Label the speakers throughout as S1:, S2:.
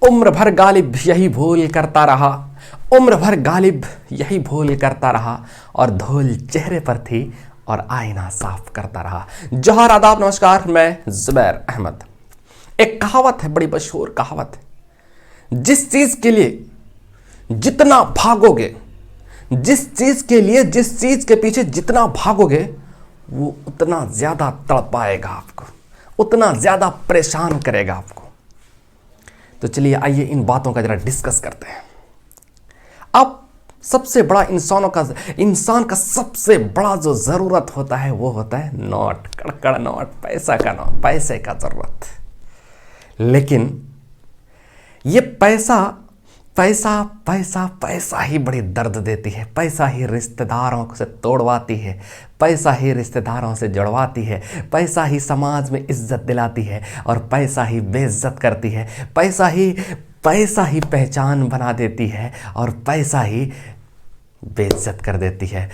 S1: उम्र भर गालिब यही भूल करता रहा, उम्र भर गालिब यही भूल करता रहा, और धूल चेहरे पर थी और आईना साफ करता रहा। जोहार, आदाब, नमस्कार, मैं जुबैर अहमद। एक कहावत है, बड़ी मशहूर कहावत है, जिस चीज के लिए जितना भागोगे, जिस चीज के पीछे जितना भागोगे, वो उतना ज्यादा तड़पाएगा आपको, उतना ज्यादा परेशान करेगा आपको। तो चलिए आइए इन बातों का जरा डिस्कस करते हैं। अब सबसे बड़ा इंसान का सबसे बड़ा जो जरूरत होता है वो होता है नोट, कड़कड़ नोट, पैसा का नोट, पैसे का जरूरत। लेकिन ये पैसा ही बड़ी दर्द देती है। पैसा ही रिश्तेदारों से तोड़वाती है, पैसा ही रिश्तेदारों से जुड़वाती है, पैसा ही समाज में इज्जत दिलाती है और पैसा ही बेइज्जत करती है। पैसा ही पहचान बना देती है और पैसा ही बेइज्जत कर देती है।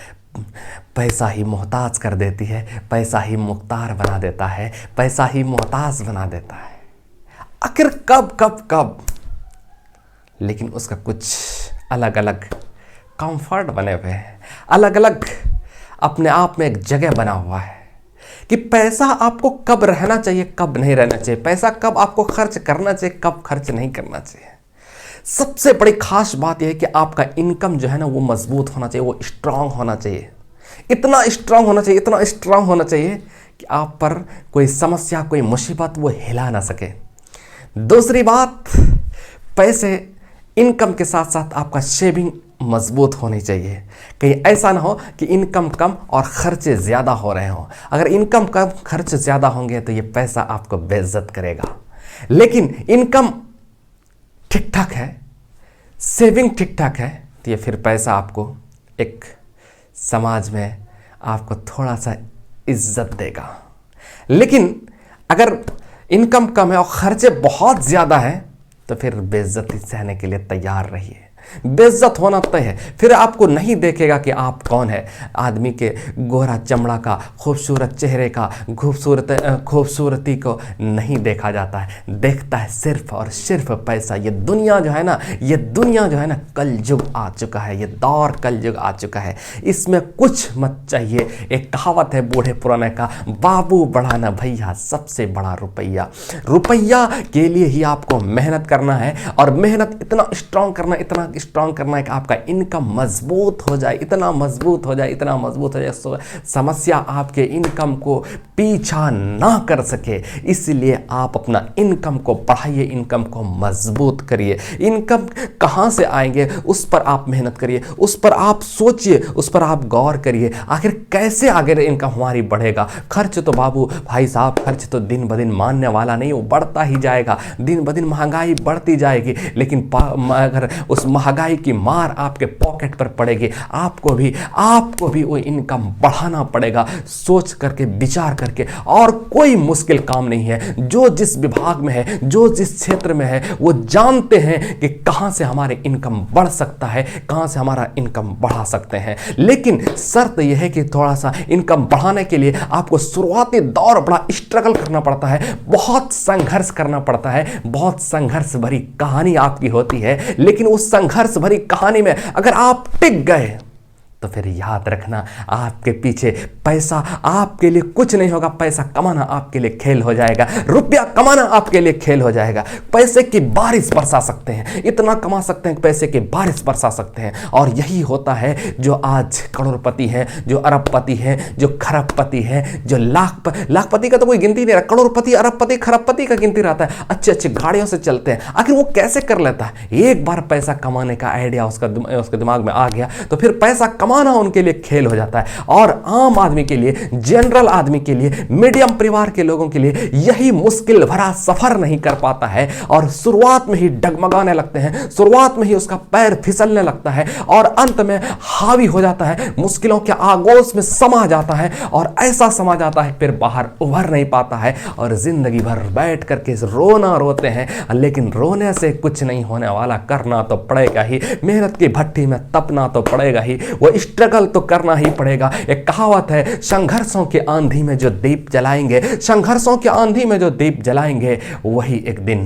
S1: पैसा ही मोहताज कर देती है, पैसा ही मुख्तार बना देता है, पैसा ही मोहताज बना देता है। आखिर कब लेकिन उसका कुछ अलग अलग कंफर्ट बने हुए हैं, अलग अलग अपने आप में एक जगह बना हुआ है कि पैसा आपको कब रहना चाहिए, कब नहीं रहना चाहिए, पैसा कब आपको खर्च करना चाहिए, कब खर्च नहीं करना चाहिए। सबसे बड़ी खास बात यह है कि आपका इनकम जो है ना वो मजबूत होना चाहिए, वो स्ट्रांग होना चाहिए, इतना स्ट्रांग होना चाहिए कि आप पर कोई समस्या, कोई मुसीबत वो हिला ना सके। दूसरी बात, पैसे इनकम के साथ साथ आपका सेविंग मजबूत होनी चाहिए। कहीं ऐसा ना हो कि इनकम कम और खर्चे ज़्यादा हो रहे हों। अगर इनकम कम, खर्च ज़्यादा होंगे तो ये पैसा आपको बेइज्जत करेगा। लेकिन इनकम ठीक ठाक है, सेविंग ठीक ठाक है, तो ये फिर पैसा आपको एक समाज में आपको थोड़ा सा इज्जत देगा। लेकिन अगर इनकम कम है और खर्चे बहुत ज़्यादा हैं तो फिर बेइज्जती सहने के लिए तैयार रहिए। बेइज्जत होना तय है, फिर आपको नहीं देखेगा कि आप कौन है। आदमी के गोरा चमड़ा का, खूबसूरत चेहरे का, खूबसूरती को नहीं देखा जाता है, देखता है सिर्फ और सिर्फ पैसा। ये दुनिया जो है ना कलयुग आ चुका है, ये दौर कलयुग आ चुका है, इसमें कुछ मत चाहिए। एक कहावत है बूढ़े पुराने का, बाबू बढ़ाना भैया सबसे बड़ा रुपया। रुपया के लिए ही आपको मेहनत करना है और मेहनत इतना स्ट्रांग करना है कि आपका इनकम मजबूत हो जाए, इतना मजबूत हो जाए समस्या आपके इनकम को पीछा ना कर सके। इसलिए आप अपना इनकम को बढ़ाइए, इनकम को मजबूत करिए। इनकम कहाँ से आएंगे उस पर आप मेहनत करिए, उस पर आप सोचिए, उस पर आप गौर करिए। आखिर कैसे आगे इनकम हमारी बढ़ेगा। खर्च तो बाबू भाई साहब, खर्च तो दिन ब दिन मानने वाला नहीं, वो बढ़ता ही जाएगा, दिन ब दिन महंगाई बढ़ती जाएगी। लेकिन अगर उस महंगाई की मार आपके पॉकेट पर पड़ेगी, आपको भी वो इनकम बढ़ाना पड़ेगा, सोच करके, विचार करके। और कोई मुश्किल काम नहीं है। जो जिस विभाग में है, जो जिस क्षेत्र में है, वो जानते हैं कि कहां से हमारे इनकम बढ़ सकता है, कहां से हमारा इनकम बढ़ा सकते हैं। लेकिन शर्त यह है कि थोड़ा सा इनकम बढ़ाने के लिए आपको शुरुआती दौर बड़ा स्ट्रगल करना पड़ता है, बहुत संघर्ष करना पड़ता है, बहुत संघर्ष भरी कहानी आपकी होती है। लेकिन उस संघर्ष भरी कहानी में अगर आप टिक गए तो फिर याद रखना, आपके पीछे पैसा आपके लिए कुछ नहीं होगा। पैसा कमाना आपके लिए खेल हो जाएगा, रुपया कमाना आपके लिए खेल हो जाएगा। पैसे की बारिश बरसा सकते हैं, इतना कमा सकते हैं कि पैसे की बारिश बरसा सकते हैं। और यही होता है जो आज करोड़पति हैं, जो अरबपति हैं, जो खरबपति हैं, जो लाखपति का तो कोई गिनती नहीं रहा, करोड़पति, अरबपति, खरबपति का गिनती रहता है। अच्छे गाड़ियों से चलते हैं। आखिर वो कैसे कर लेता है? एक बार पैसा कमाने का आइडिया उसके दिमाग में आ गया तो फिर पैसा कमाना उनके लिए खेल हो जाता है। और आम आदमी के लिए, जनरल आदमी के लिए, मीडियम परिवार के लोगों के लिए यही मुश्किल भरा सफर नहीं कर पाता है और शुरुआत में ही डगमगाने लगते हैं, शुरुआत में ही उसका पैर फिसलने लगता है और अंत में हावी हो जाता है, मुश्किलों के आगोश में समा जाता है और ऐसा समा जाता है फिर बाहर उभर नहीं पाता है और जिंदगी भर बैठ करके रोना रोते हैं। लेकिन रोने से कुछ नहीं होने वाला, करना तो पड़ेगा ही, मेहनत की भट्टी में तपना तो पड़ेगा ही, वो स्ट्रगल तो करना ही पड़ेगा। एक कहावत है, संघर्षों की आंधी में जो दीप जलाएंगे, संघर्षों की आंधी में जो दीप जलाएंगे वही एक दिन